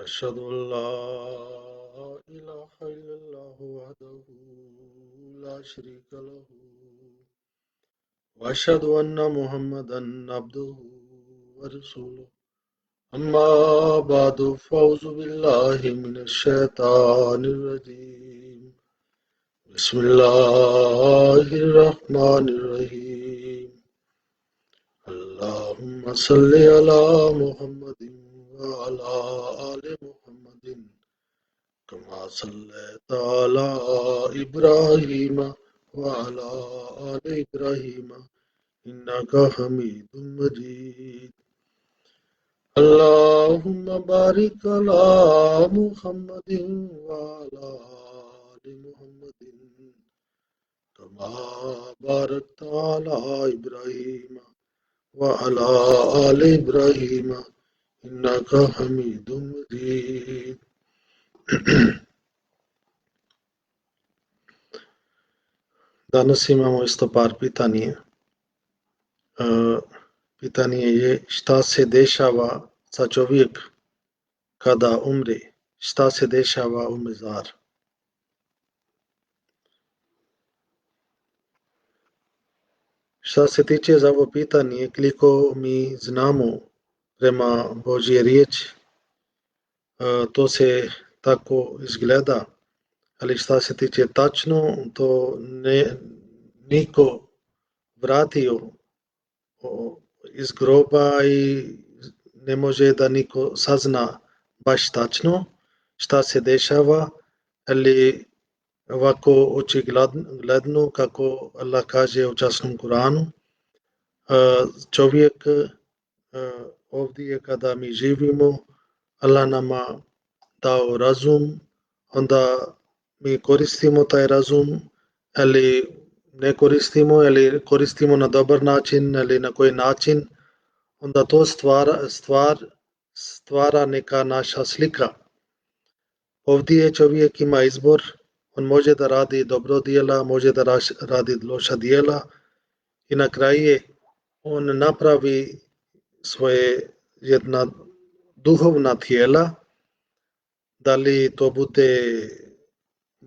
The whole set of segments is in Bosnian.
أشهد أن لا إله إلا الله وحده لا شريك له وأشهد أن محمدا عبده ورسوله أما بعد فأعوذ بالله من الشيطان الرجيم بسم الله الرحمن الرحيم اللهم صل على محمد وعلى آل محمد كما صليت على إبراهيم وعلى آل إبراهيم إنك حميد مجيد اللهم بارك على محمد وعلى آل محمد كما باركت على إبراهيم وعلى آل إبراهيم إنك حميد مجيد. Danas imamo isto par pitanja. Pitanje je šta se dešava sa čovjek kada umre, šta se dešava u mezar. Šta se tiče za ovo pitanje, koliko mi znamo prema Božje riječi, to se tako izgleda, ali šta se tiče tačno, to niko vratio iz groba i ne može da niko sazna baš tačno šta se dešava, ali ovako očigledno kako Allah kaže u časnom Kuranu, čovjek ovdje kada mi živimo, Allah nama dao razum, onda mi koristimo taj razum, ali ne koristimo, ali koristimo na dobar način, ali na koji način, onda to stvara neka naša slika. Ovdje čovjek ima izbor, on može da radi dobro djela, može da radi loša djela i na kraju on napravi svoje jedna duhovna tijela, da li to bude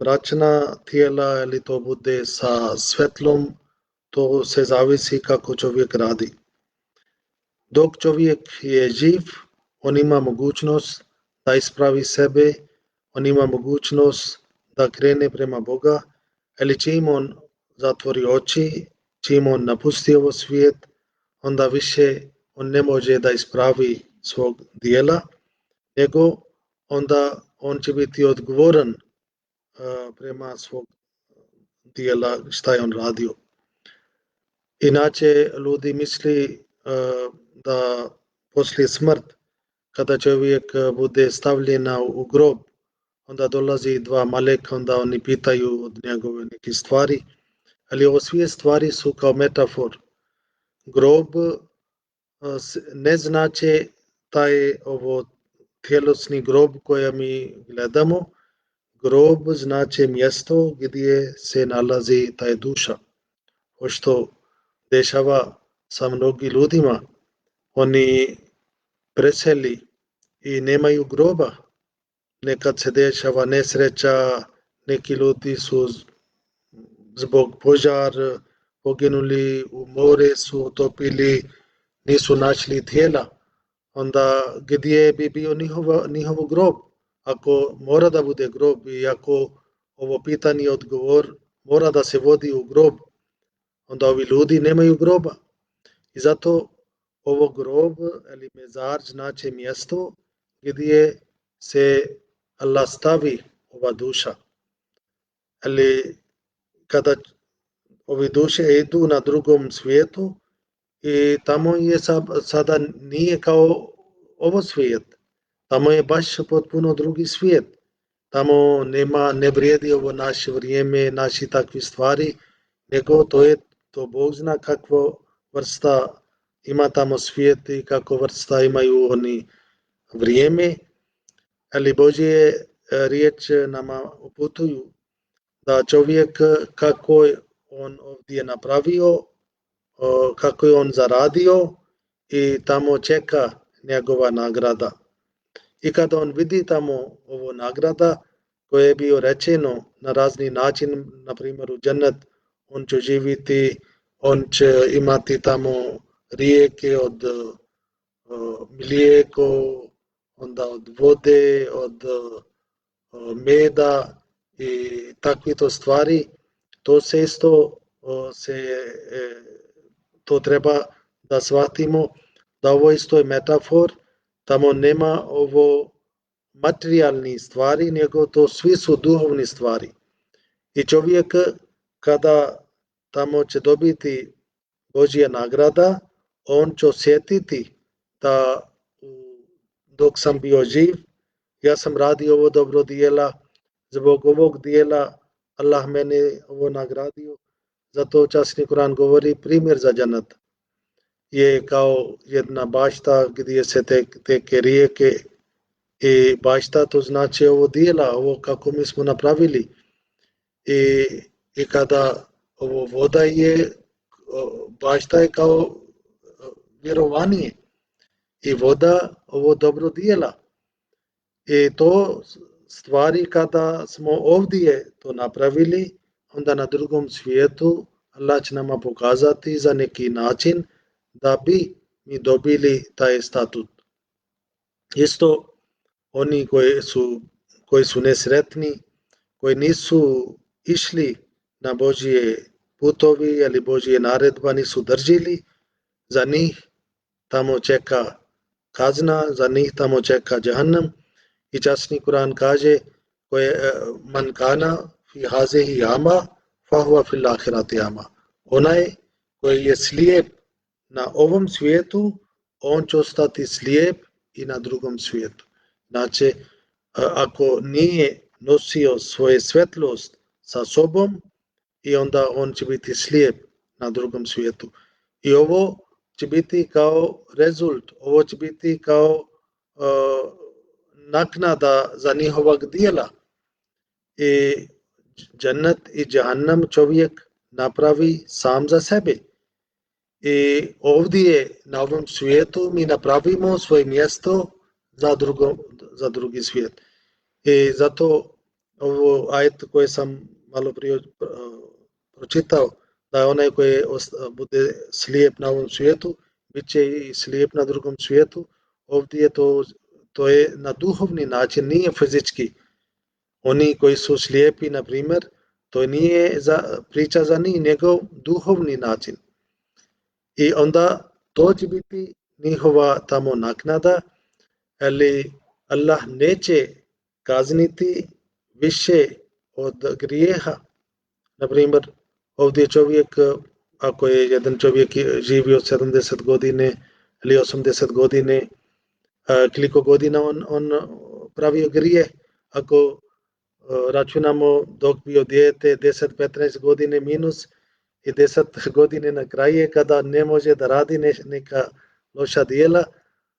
mračna tijela ili to bude sa svetlom, to se zavisi kako čovjek radi. Dok čovjek je živ, on ima mogućnost da ispravi sebe, on ima mogućnost da krene prema Boga, ali čim on zatvori oči, čim on napusti ovo svijet, onda više on ne može da ispravi svog dijela, nego onda on će biti odgovoran prema svog dijela šta je on radio. Inače, ljudi misli da poslije smrt, kada čovjek bude stavljen u grob, onda dolazi dva maleka, onda oni pitaju od njegove neke stvari, ali ovo sve stvari su kao metafor. Grob ne znači taj ovo tjelesni grob koje mi gledamo, grob znači mjesto gdje se nalazi taj duša. Što dešava sa mnogim ljudima, oni preseli i nemaju groba. Nekad se dešava nesreća, neki ljudi su zbog požar poginuli, u more su utopili, nisu našli tijela. Onda gdje bi bio njihov grob? Ako mora da bude grob i ako ovo pitanje odgovor mora da se vodi u grob, onda ovi ljudi nemaju groba. I zato ovo grob ili mezar znači mjesto gdje se Allah stavi ova duša. Ali kada ovi duše idu na drugom svijetu i tamo je sada nije kao ovo svijet. Tamo je baš potpuno drugi svijet. Tamo ne vrijedi ovo naše vrijeme, naši takvi stvari, nego to Bog zna kakvo vrsta ima tamo svijet i kako vrsta imaju oni vrijeme. Ali Božje riječ nama uputuju da čovjek kako je on ovdje napravio, kako je on zaradio i tamo čeka njegova nagrada. I kada on vidi tamo ovo nagrada koje je bio rečeno na razni način, na primjer u džennet, on će živjeti, on će imati tamo rijeke od mlijeko, onda od vode, od meda i takvi to stvari, to se isto to treba da shvatimo da ovo isto je metafor, tamo nema ovo materijalni stvari, nego to svi su duhovni stvari. I čovjek kada tamo će dobiti Božja nagrada, on će osjetiti da dok sam bio živ, ja sam radio ovo dobro dijela, zbog ovog dijela Allah mene ovo nagradio. Zato časni Kur'an govori primjer za džennet je kao jedna bašta gdje se teke rijeke i bašta to znači ovo dijela, ovo kako mi smo napravili. I kada ovo voda je, bašta je kao vjerovanje i voda ovo dobro dijela. I to stvari kada smo ovdje to napravili, onda na drugom svijetu Allah će nama pokazati za neki način da bi mi dobili taj statut. Isto oni koji su nesretni, koji nisu išli na Božje putovi ili Božje naredba, nisu držili, za njih tamo čeka kazna, za njih tamo čeka džahannam. I časni Kur'an kaže man kana fi hazihi ama fa huwa fil ahirati ama. Onaj koji je slijep na ovom svijetu, on će ostati slijep i na drugom svijetu. Znači, ako nije nosio svoje svetlost sa sobom, i onda on će biti slijep na drugom svijetu. I ovo će biti kao rezult, ovo će biti kao naknada za njihovog dijela. I džennet i džahannam čovjek napravi sam za sebe. I ovdje na ovom svijetu mi napravimo svoje mjesto za drugi svijet. I zato ovo ajet koje sam malo prije pročitao, da je onaj koji bude slijep na ovom svijetu, bit će i slijep na drugom svijetu. Ovdje je to je na duhovni način, nije fizički. Oni koji su slijepi, na primjer, to nije priča za njih, nego duhovni način. I onda to će biti njihova tamo naknada, ali Allah neće kazniti više od grijeha. Na primjer, ovdje čovjek, ako je jedan čovjek živio 70 godine ili 80 godine, koliko godina on pravio grije, ako računamo dok bio dijete 10-15 godine minus i 10 godine na kraju kada ne može da radi neka loša djela,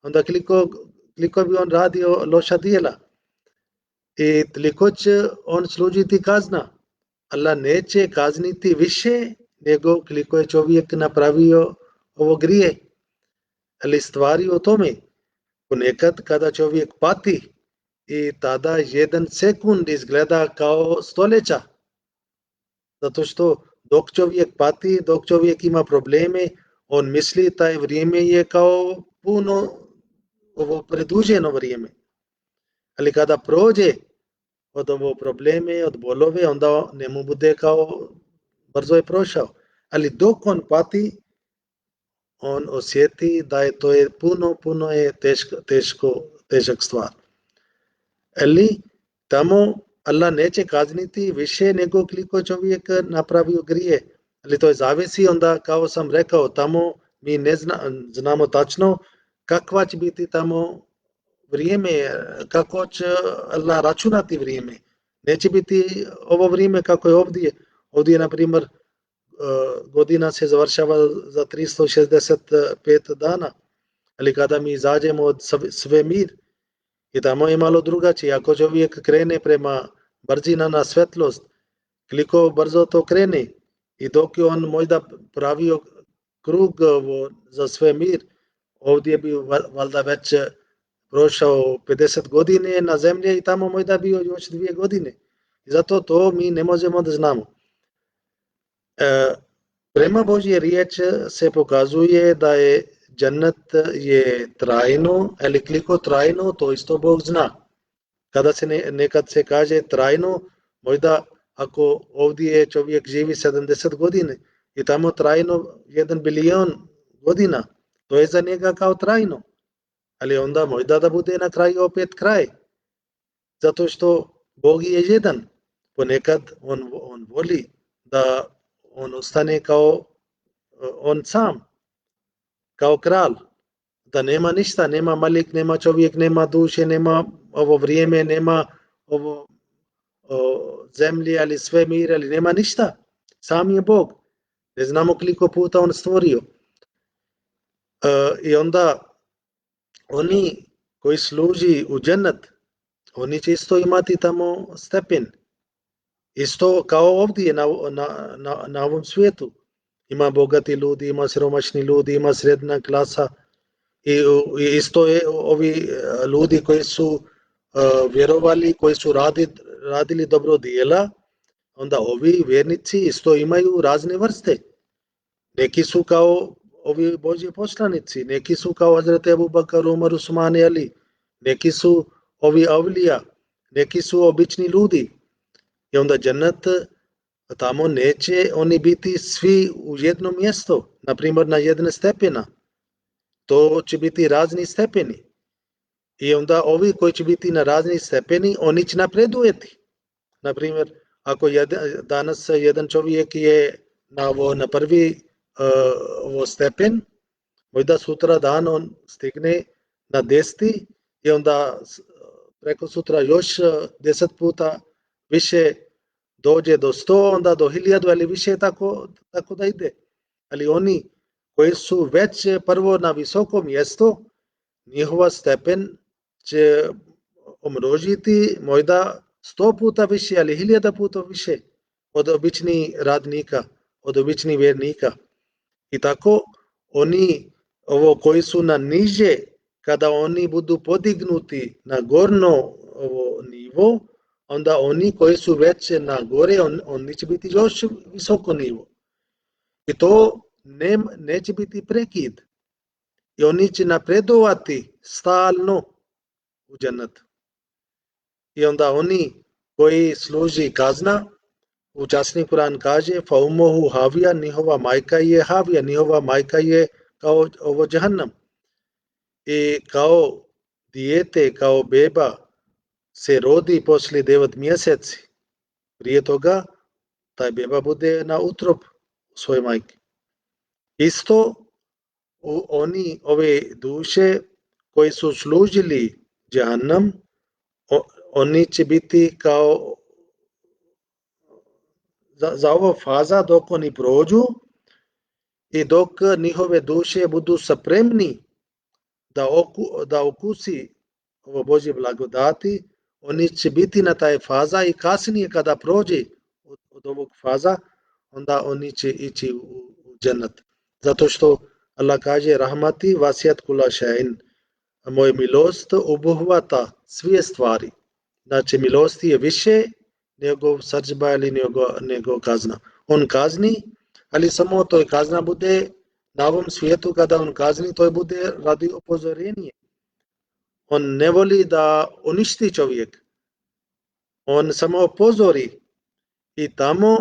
onda koliko bi on radio loša djela i toliko će on služiti kazna. Allah neće kazniti više nego koliko je čovjek napravio ovo grije. Ali stvari o tome, ponekad kada čovjek pati i tada 1 sekund izgleda kao stoljeća. Zato što dok čovjek pati, dok čovjek ima probleme, on misli taj vrijeme je kao puno ovo preduženo vrijeme. Ali kada prođe od ovo probleme, od bolove, onda ne mu bude kao brzo je prošao. Ali dok on pati, on osjeti da je to je puno je težak stvar. Ali tamo Allah neće kazniti više nego koliko čovjek napravio grije. Ali to je zavisi onda, kao sam rekao, tamo mi ne znamo tačno kakva će biti tamo vrijeme, kako će Allah računati vrijeme. Neće biti ovo vrijeme kako je ovdje. Ovdje, na primjer, godina se završava za 365 dana, ali kada mi izađemo od svemir, i tamo je malo drugačije. Ako čovjek krene prema brzina na svetlost, koliko brzo to krene, i dok je on možda pravio krug za svemir, ovdje bi valjda već prošao 50 godine na zemlji i tamo možda bio još 2 godine. I zato to mi ne možemo da znamo. Prema Božje riječi se pokazuje da je džennet je trajno, ali koliko trajno, to isto Bog zna. Kada se nekad se kaže trajno, možda ako ovdje čovjek živi 70 godina i tamo trajno 1 bilion godina, to je za njega kao trajno. Ali onda možda da bude na kraju opet kraj. Zato što Bog je jedan. Ponekad on voli da on ostane kao on sam, kao kralj. Da nema ništa, nema malik, nema čovjek, nema duše, nema ovo vrijeme, nema ovo zemlje, ali sve mir, ali nema ništa. Sam je Bog. Ne znamo koliko puta on stvorio. I onda oni koji služi u džennet, oni će isto imati tamo stepen. Isto kao ovdje na ovom svijetu. Ima bogati ljudi, ima siromašni ljudi, ima srednja klasa. I isto je ovi ljudi koji su vjerovali, koji su radili dobro djela, onda ovi vjernici isto imaju razne vrste. Neki su kao ovi Božji poslanici, neki su kao Hazret Ebu Bakar, Umar, Usman i Ali, neki su ovi avlija, neki su obični ljudi. I onda džennet, tamo neće oni biti svi u jednom mjestu, na primjer na jedne stepena. To će biti razni stepeni. I onda ovi koji će biti na razni stepeni, oni će napredujeti. Na primjer, ako danas jedan čovjek je na prvi stepen, možda sutra dan on stigne na 10 i onda preko sutra još 10 puta više dođe do 100, onda do 1000, ali više tako da ide. Ali oni koji su već prvo na visokom mjestu, njihova stepen će omnožiti možda 100 puta više, ali 1000 puta više od običnih radnika, od običnih vjernika. I tako oni koji su na niže, kada oni budu podignuti na gorno nivo, onda oni koji su već na gore, oni će biti još visoko nivo. I to neće biti prekid. I oni će napredovati stalno u džennetu. I onda oni koji služi kazna, učasnik Kur'an kaže fa ummuhu havija, njihova majka je havija, njihova majka je kao ovo džahannam. I kao dijete, kao beba se rodi poslije 9 mjeseci. Prije toga taj beba bude na utrob svoje majke. Isto ove duše koji su služili džahannam, oni će biti kao za ovo faza dok oni prođu i dok njihove duše budu spremni da okusi ovo Božje blagodati, oni će biti na taj faza i kasnije kada prođe od ovog faza, onda oni će ići u džennet. Zato što Allah kaže rahmati vasijat kula šain, moj milost obuhvata sve stvari. Znači milosti je više nego srdžba ili nego kazna. On kazni, ali samo to kazna bude na ovom svijetu, kada on kazni, to bude radi upozorenje. On ne voli da uništi čovjek. On samo upozori i tamo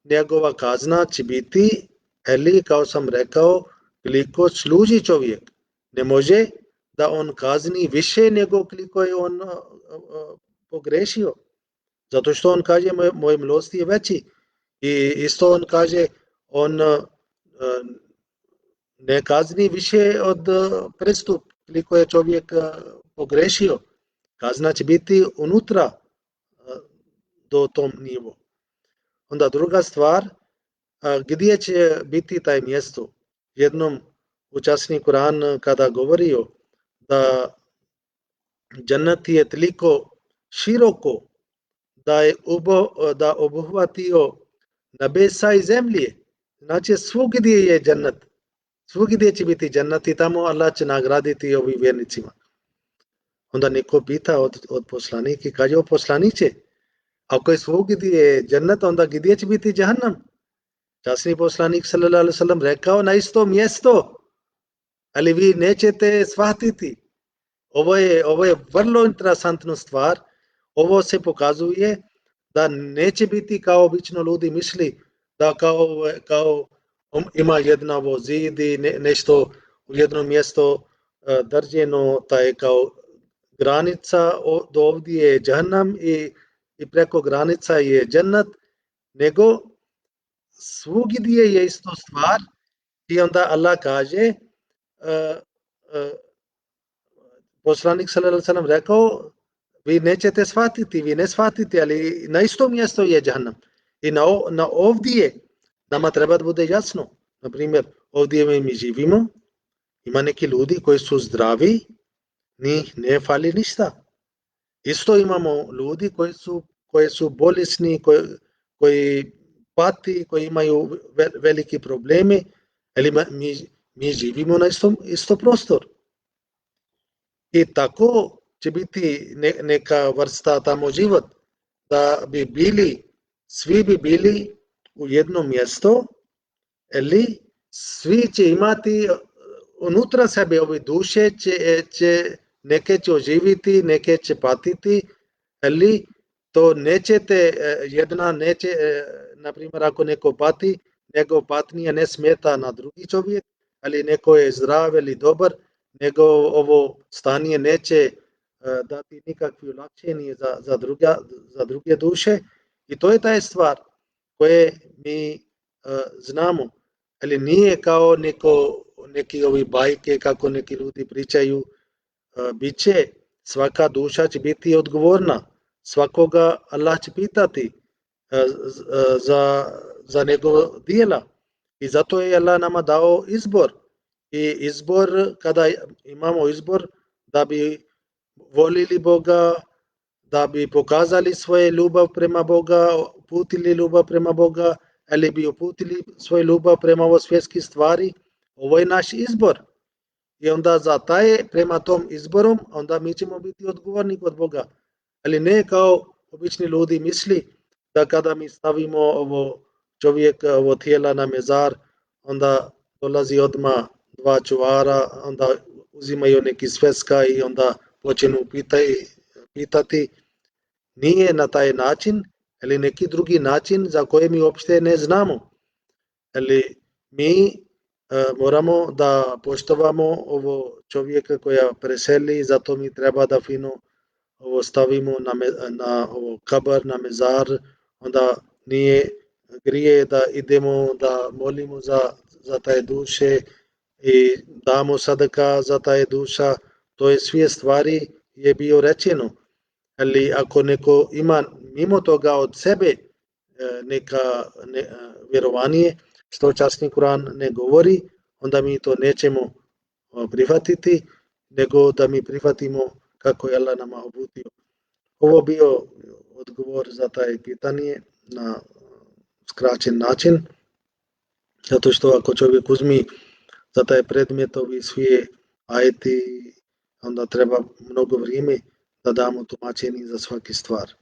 njegova kazna će biti, ili kao sam rekao, koliko služi čovjek. Ne može da on kazni više nego koliko je on pogrešio. Zato što on kaže moj milosti je veći. I isto on kaže on ne kazni više od prestup koliko je čovjek pogrešio. Kazna će biti unutra do tom nivu. Onda druga stvar, gdje će biti taj mjesto? Jednom učasnik Kur'an kada govorio da džennet je toliko široko da obuhvatio nebesa i zemlje. Znači svugdje je džennet. Svugdje će biti džennet i tamo Allah će nagraditi ovim vjernicima. onda neko pita od poslanika i kaže, o poslaniće, ako je svugdje džennet, onda gdje će biti džahannam? Časni poslanik sallallahu alejhi ve sellem rekao, na isto mjesto, ali vi nećete shvatiti. Ovo je vrlo interesantna stvar. Ovo se pokazuje da neće biti kao obično ljudi misli, da kao ima jedna zid i nešto u jedno mjesto drženo, taj kao granica, do ovdje je džahannam i preko granica je džennet, nego svugdje je isto stvar i onda Allah kaže, poslanik sallallahu alejhi ve sellem rekao, vi nećete shvatiti, vi ne shvatite, ali na isto mjesto je džahannam. I na ovdje nama treba da bude jasno. Na primjer, ovdje mi živimo, ima neki ljudi koji su zdravi, njih ne fali ništa. Isto imamo ljudi koji su bolesni, koji pati, koji imaju veliki problemi, ali mi živimo na isto prostor. I tako će biti neka vrsta tamo život, da bi bili, svi bi bili u jedno mjesto, ali svi će imati unutra sebe ove duše, neke će oživiti, neke će patiti, ali to nećete, jedna neće, na primjer ako neko pati, njegov patnija ne smeta na drugi čovjek, ali neko je zdrav ili dobar, nego ovo stanje neće dati nikakve olakšenje za druge duše. I to je ta stvar koje mi znamo, ali nije kao neki ovi bajke kako neki ljudi pričaju, bit će, svaka duša će biti odgovorna, svakoga Allah će pitati za njegov djela. I zato je Allah nama dao izbor. I izbor, kada imamo izbor da bi volili Boga, da bi pokazali svoje ljubav prema Boga, uputili ljubav prema Boga, ali bi uputili svoju ljubav prema ovo svjetskih stvari, ovo je naš izbor. I onda za taj, prema tom izborom, onda mi ćemo biti odgovorni kod Boga. Ali ne kao obični ljudi misli da kada mi stavimo ovo čovjeka, ovo tijela na mezar, onda dolazi odmah dva čuvara, onda uzimaju neki sveska i onda počnu pitati. Nije na taj način, ali neki drugi način za koji mi uopšte ne znamo. Ali mi moramo da poštovamo ovo čovjeka koja preseli, zato mi treba da fino ovo stavimo na ovo kabar, na mezar, onda nije grije da idemo da molimo za taj duše i damo sadaka za taj duša. To je sve stvari je bio rečeno. Ali ako neko ima mimo toga od sebe neka vjerovanje, što časni Kur'an ne govori, onda mi to nećemo prihvatiti, nego da mi prihvatimo kako je Allah nama uputio. Ovo bio odgovor za taj pitanje na skraćen način, zato što ako čovjek uzmi za taj predmet ovi svi ajeti, onda treba mnogo vrijeme da damo tumačenje za svaki stvar.